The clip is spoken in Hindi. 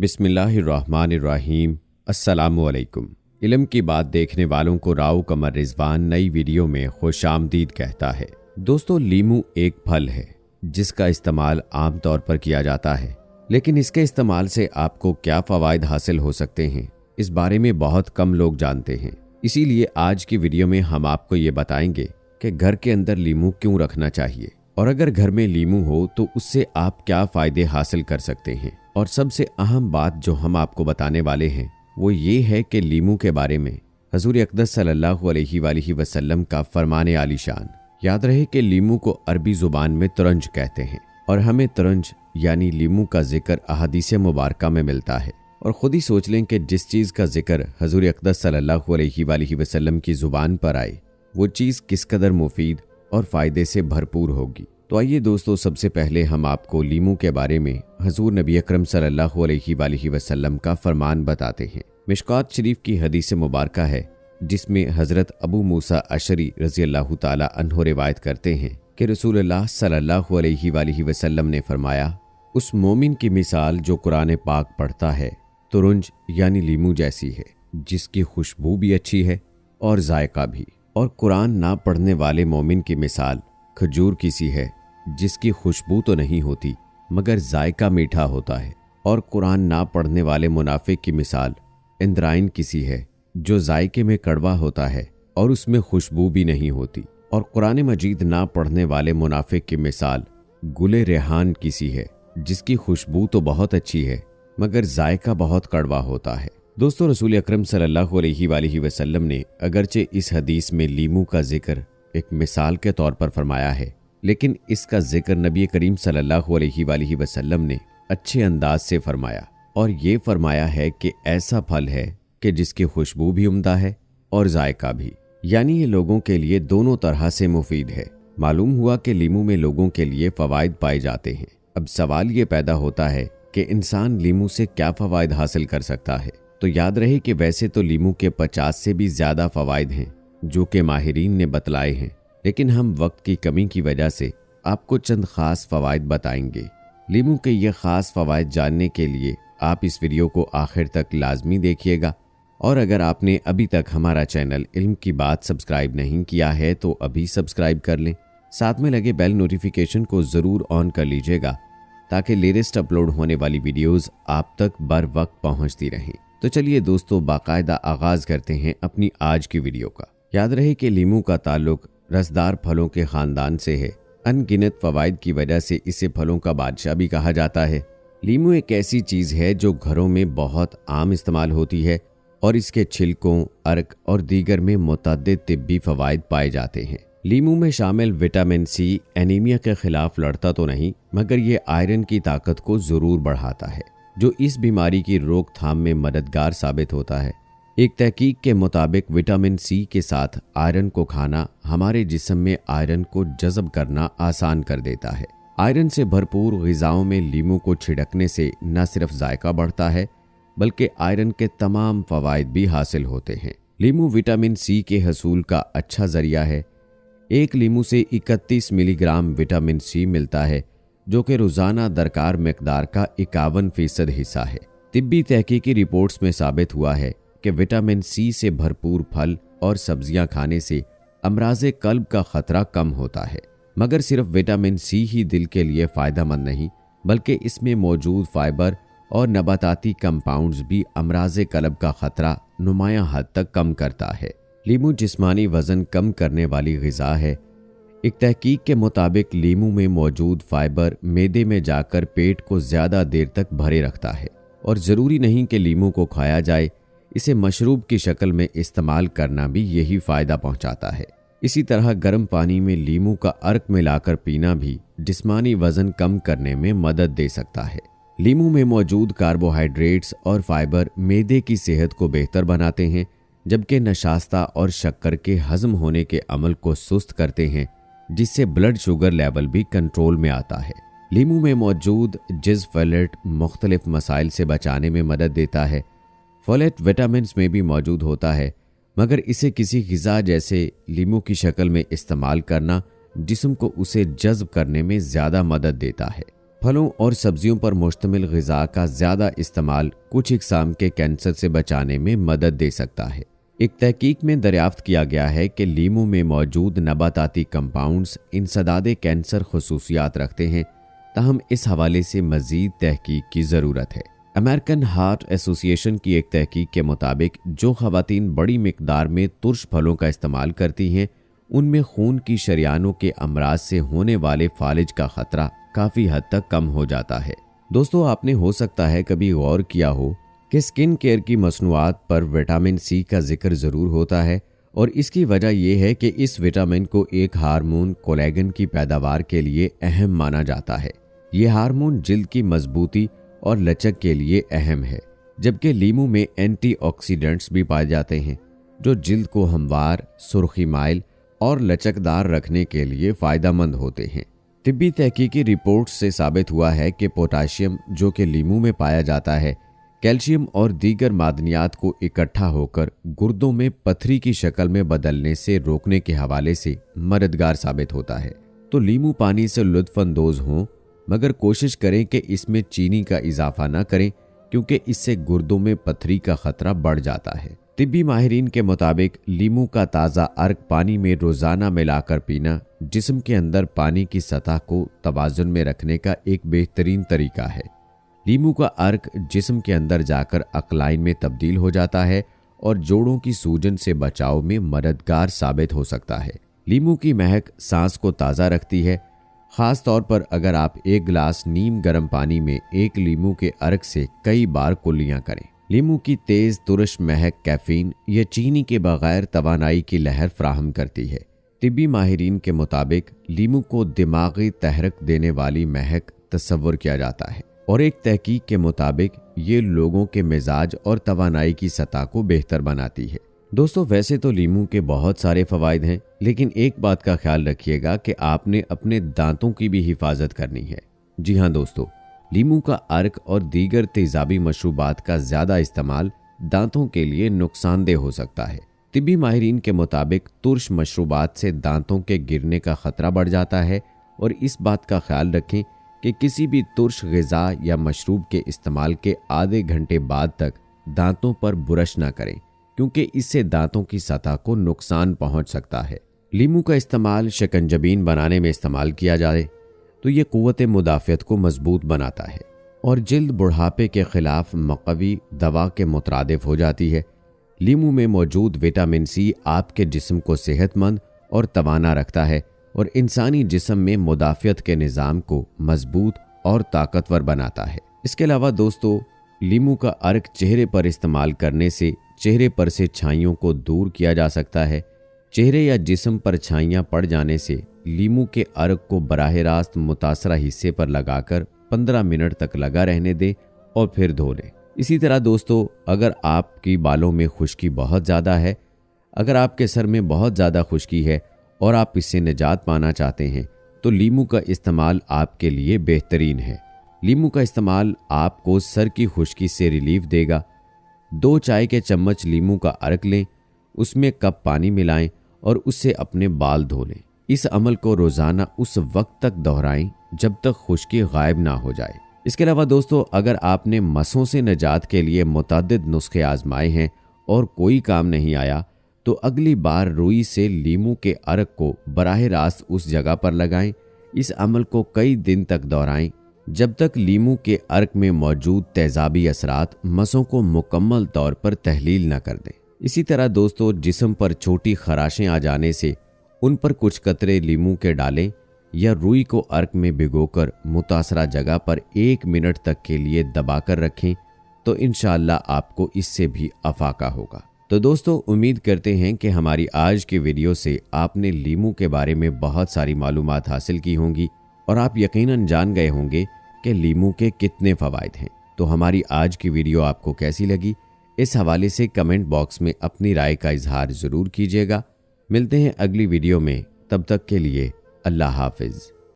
बिस्मिल्लाहिर्रहमानिर्रहीम। अस्सलामुअलैकुम। इल्म की बात देखने वालों को राव कमर रिजवान नई वीडियो में खुशामदीद कहता है। दोस्तों, लीमू एक फल है जिसका इस्तेमाल आम तौर पर किया जाता है, लेकिन इसके इस्तेमाल से आपको क्या फ़वाइद हासिल हो सकते हैं इस बारे में बहुत कम लोग जानते हैं। इसीलिए आज की वीडियो में हम आपको ये बताएंगे कि घर के अंदर लीमू क्यों रखना चाहिए, और अगर घर में लीमू हो तो उससे आप क्या फ़ायदे हासिल कर सकते हैं। और सबसे अहम बात जो हम आपको बताने वाले हैं वो ये है कि लीमू के बारे में हजूर अक़दस सल्लल्लाहु अलैहि वसल्लम का फरमाने आलीशान। याद रहे कि लीमू को अरबी ज़ुबान में तुरंज कहते हैं, और हमें तुरंज यानी लीमू का जिक्र अहादीस मुबारका में मिलता है। और ख़ुद ही सोच लें कि जिस चीज़ का जिक्र हजूर अक़दस सल्लल्लाहु अलैहि वसल्लम की ज़ुबान पर आए वो चीज़ किस कदर मुफीद और फ़ायदे से भरपूर होगी। तो आइए दोस्तों, सबसे पहले हम आपको लीमू के बारे में हजूर नबी अकरम सल्लल्लाहु अलैहि वसल्लम का फरमान बताते हैं। मिशकात शरीफ की हदीस मुबारका है जिसमें हज़रत अबू मूसा अशरी रज़ी अल्लाह ताला अन्हो रिवायत करते हैं कि रसूलुल्लाह सल्लल्लाहु अलैहि वसल्लम ने फरमाया, उस मोमिन की मिसाल जो कुरान पाक पढ़ता है तुरंज यानी लीमू जैसी है, जिसकी खुशबू भी अच्छी है और जायका भी। और कुरान ना पढ़ने वाले मोमिन की मिसाल खजूर की सी है, जिसकी खुशबू तो नहीं होती मगर जायका मीठा होता है। और कुरान ना पढ़ने वाले मुनाफिक की मिसाल इंद्राइन की सी है, जो जायके में कड़वा होता है और उसमें खुशबू भी नहीं होती। और कुरान मजीद ना पढ़ने वाले मुनाफिक की मिसाल गुले रेहान की सी है, जिसकी खुशबू तो बहुत अच्छी है मगर जायका बहुत कड़वा होता है। दोस्तों, रसूल अकरम सल्लल्लाहु अलैहि वसल्लम ने अगरचे इस हदीस में लीमू का जिक्र एक मिसाल के तौर पर फरमाया है, लेकिन इसका जिक्र नबी करीम सल्लल्लाहु अलैहि वसल्लम ने अच्छे अंदाज से फरमाया, और ये फरमाया है कि ऐसा फल है कि जिसकी खुशबू भी उम्दा है और जायका भी, यानी ये लोगों के लिए दोनों तरह से मुफीद है। मालूम हुआ कि लीमू में लोगों के लिए फ़वाइद पाए जाते हैं। अब सवाल ये पैदा होता है कि इंसान लीमू से क्या फ़वाइद हासिल कर सकता है। तो याद रहे कि वैसे तो लीमू के 50 से भी ज़्यादा फ़वाइद हैं जो कि माहिरीन ने बतलाए हैं, लेकिन हम वक्त की कमी की वजह से आपको चंद ख़ास फ़वाइद बताएंगे। लीमू के ये ख़ास फ़वाइद जानने के लिए आप इस वीडियो को आखिर तक लाजमी देखिएगा। और अगर आपने अभी तक हमारा चैनल इल्म की बात सब्सक्राइब नहीं किया है तो अभी सब्सक्राइब कर लें। साथ में लगे बेल नोटिफिकेशन को ज़रूर ऑन कर लीजिएगा ताकि लेटेस्ट अपलोड होने वाली वीडियोज़ आप तक बर वक्त पहुँचती रहें। तो चलिए दोस्तों, बाकायदा आगाज़ करते हैं अपनी आज की वीडियो का। याद रहे कि लीमू का ताल्लुक रसदार फलों के ख़ानदान से है। अनगिनत फ़वाइद की वजह से इसे फलों का बादशाह भी कहा जाता है। लीमू एक ऐसी चीज़ है जो घरों में बहुत आम इस्तेमाल होती है, और इसके छिलकों, अर्क और दीगर में मुतअद्दिद तिब्बी फ़वाइद पाए जाते हैं। लीमू में शामिल विटामिन सी एनीमिया के खिलाफ लड़ता तो नहीं, मगर ये आयरन की ताकत को ज़रूर बढ़ाता है, जो इस बीमारी की रोकथाम में मददगार साबित होता है। एक तहकीक के मुताबिक विटामिन सी के साथ आयरन को खाना हमारे जिस्म में आयरन को जज़ब करना आसान कर देता है। आयरन से भरपूर ग़िज़ाओं में लीमू को छिड़कने से न सिर्फ जायका बढ़ता है बल्कि आयरन के तमाम फ़वाइद भी हासिल होते हैं। लीमू विटामिन सी के हसूल का अच्छा ज़रिया है। एक लीमू से 31 मिलीग्राम विटामिन सी मिलता है, जो कि रोज़ाना दरकार मकदार का 51% हिस्सा है। तिब्बी तहकीकी रिपोर्ट्स में साबित हुआ है कि विटामिन सी से भरपूर फल और सब्जियां खाने से अमराज़े कल्ब का ख़तरा कम होता है। मगर सिर्फ विटामिन सी ही दिल के लिए फ़ायदेमंद नहीं, बल्कि इसमें मौजूद फ़ाइबर और नबाताती कंपाउंड्स भी अमराज़े कल्ब का ख़तरा नुमायां हद तक कम करता है। लीमू जिस्मानी वज़न कम करने वाली ग़िज़ा है। एक तहकीक के मुताबिक लीमू में मौजूद फ़ाइबर मैदे में जाकर पेट को ज़्यादा देर तक भरे रखता है, और ज़रूरी नहीं कि लीमू को खाया जाए, इसे मशरूब की शक्ल में इस्तेमाल करना भी यही फ़ायदा पहुंचाता है। इसी तरह गर्म पानी में लीमू का अर्क मिलाकर पीना भी जिस्मानी वज़न कम करने में मदद दे सकता है। लीमू में मौजूद कार्बोहाइड्रेट्स और फाइबर मैदे की सेहत को बेहतर बनाते हैं, जबकि नशास्ता और शक्कर के हज़म होने के अमल को सुस्त करते हैं, जिससे ब्लड शुगर लेवल भी कंट्रोल में आता है। लीमू में मौजूद जिज़ फोलेट मुख्तलिफ मसाइल से बचाने में मदद देता है। फोलेट विटामिन में भी मौजूद होता है, मगर इसे किसी ग़िज़ा जैसे लीमू की शक्ल में इस्तेमाल करना जिस्म को उसे जज़्ब करने में ज़्यादा मदद देता है। फलों और सब्जियों पर मुश्तमिल ग़िज़ा का ज़्यादा इस्तेमाल कुछ अक़साम के कैंसर से बचाने में मदद दे सकता है। एक तहकीक में दरियाफ्त किया गया है कि लीमू में मौजूद नबाताती कंपाउंड्स इंसदादे कैंसर खुसूसियात रखते हैं, ताहम इस हवाले से मज़ीद तहकीक की ज़रूरत है। अमेरिकन हार्ट एसोसिएशन की एक तहकीक के मुताबिक जो ख़वातीन बड़ी मिकदार में तुर्श फलों का इस्तेमाल करती हैं, उनमें खून की शरियानों के अमराज से होने वाले फालिज का ख़तरा काफ़ी हद तक कम हो जाता है। दोस्तों, आपने हो सकता है कभी गौर किया हो कि स्किन केयर की मसनूआत पर विटामिन सी का जिक्र ज़रूर होता है, और इसकी वजह यह है कि इस विटामिन को एक हार्मोन कोलेजन की पैदावार के लिए अहम माना जाता है। यह हार्मोन जिल्द की मजबूती और लचक के लिए अहम है, जबकि लीमू में एंटीऑक्सीडेंट्स भी पाए जाते हैं जो जिल्द को हमवार, सुर्खी माइल और लचकदार रखने के लिए फ़ायदेमंद होते हैं। तिब्बी तहकीकी रिपोर्ट से साबित हुआ है कि पोटाशियम जो कि लीमू में पाया जाता है, कैल्शियम और दीगर मादनियात को इकट्ठा होकर गुर्दों में पथरी की शक्ल में बदलने से रोकने के हवाले से मददगार साबित होता है। तो लीमू पानी से लुत्फ़अंदोज़ हों, मगर कोशिश करें कि इसमें चीनी का इजाफा न करें, क्योंकि इससे गुर्दों में पथरी का खतरा बढ़ जाता है। तिब्बी माहिरीन के मुताबिक लीमू का ताज़ा अर्क पानी में रोज़ाना मिलाकर पीना जिस्म के अंदर पानी की सतह को तवाज़ुन में रखने का एक बेहतरीन तरीका है। लीमू का अर्क जिस्म के अंदर जाकर अक्लाइन में तब्दील हो जाता है और जोड़ों की सूजन से बचाव में मददगार साबित हो सकता है। लीमू की महक सांस को ताज़ा रखती है, ख़ास तौर पर अगर आप एक गिलास नीम गर्म पानी में एक लीमू के अर्क से कई बार कुल्लियाँ करें। लीमू की तेज़ तुरश महक कैफीन या चीनी के बगैर तवानाई की लहर फ्राहम करती है। तिब्बी माहिरीन के मुताबिक लीमू को दिमागी तहरक देने वाली महक तस्वुर किया जाता है, और एक तहकीक के मुताबिक ये लोगों के मिजाज और तवानाई की सतह को बेहतर बनाती है। दोस्तों, वैसे तो लीमू के बहुत सारे फ़वाइद हैं, लेकिन एक बात का ख्याल रखिएगा कि आपने अपने दांतों की भी हिफाजत करनी है। जी हाँ दोस्तों, लीमू का अर्क और दीगर तेज़ाबी मशरूबात का ज़्यादा इस्तेमाल दांतों के लिए नुकसानदेह हो सकता है। तिब्बी माहिरीन के मुताबिक तुर्श मशरूबात से दांतों के गिरने का ख़तरा बढ़ जाता है, और इस बात का ख्याल रखें कि किसी भी तुर्श ग़िज़ा या मशरूब के इस्तेमाल के आधे घंटे बाद तक दांतों पर बुरश ना करें, क्योंकि इससे दांतों की सतह को नुकसान पहुंच सकता है। लीमू का इस्तेमाल शिकंजबीन बनाने में इस्तेमाल किया जाए तो ये क़ुव्वत मुदाफ़ियत को मजबूत बनाता है और जिल्द बुढ़ापे के ख़िलाफ़ मक़वी दवा के मुतरादिफ हो जाती है। लीमू में मौजूद विटामिन सी आपके जिस्म को सेहतमंद और तवाना रखता है और इंसानी जिस्म में मुदाफ़ियत के निज़ाम को मजबूत और ताकतवर बनाता है। इसके अलावा दोस्तों, लीमू का अर्क चेहरे पर इस्तेमाल करने से चेहरे पर से छाइयों को दूर किया जा सकता है। चेहरे या जिस्म पर छाइयाँ पड़ जाने से लीमू के अर्क को बराह रास्त मुतासरा हिस्से पर लगाकर 15 मिनट तक लगा रहने दें और फिर धो लें। इसी तरह दोस्तों, अगर आपकी बालों में खुश्की बहुत ज़्यादा है, अगर आपके सर में बहुत ज़्यादा खुश्की है और आप इससे निजात पाना चाहते हैं, तो लीमू का इस्तेमाल आपके लिए बेहतरीन है। लीमू का इस्तेमाल आपको सर की खुश्की से रिलीफ देगा। 2 चाय के चम्मच लीमू का अर्क लें, उसमें कप पानी मिलाएं और उससे अपने बाल धो लें। इस अमल को रोज़ाना उस वक्त तक दोहराएं जब तक खुश्की गायब ना हो जाए। इसके अलावा दोस्तों, अगर आपने मसों से निजात के लिए मुतअद्दिद नुस्खे आजमाए हैं और कोई काम नहीं आया, तो अगली बार रुई से लीमू के अर्क को बराह रास्त उस जगह पर लगाएं। इस अमल को कई दिन तक दोहराएं जब तक लीमू के अर्क में मौजूद तेज़ाबी असरात मसों को मुकम्मल तौर पर तहलील न कर दें। इसी तरह दोस्तों, जिस्म पर छोटी खराशें आ जाने से उन पर कुछ कतरे लीमू के डालें या रुई को अर्क में भिगोकर मुतासरा जगह पर 1 मिनट तक के लिए दबाकर रखें, तो इंशाअल्लाह आपको इससे भी अफाका होगा। तो दोस्तों, उम्मीद करते हैं कि हमारी आज की वीडियो से आपने लीमू के बारे में बहुत सारी मालूमात हासिल की होंगी और आप यकीनन जान गए होंगे कि लीमू के कितने फ़वाइद हैं। तो हमारी आज की वीडियो आपको कैसी लगी, इस हवाले से कमेंट बॉक्स में अपनी राय का इजहार ज़रूर कीजिएगा। मिलते हैं अगली वीडियो में, तब तक के लिए अल्लाह हाफिज़।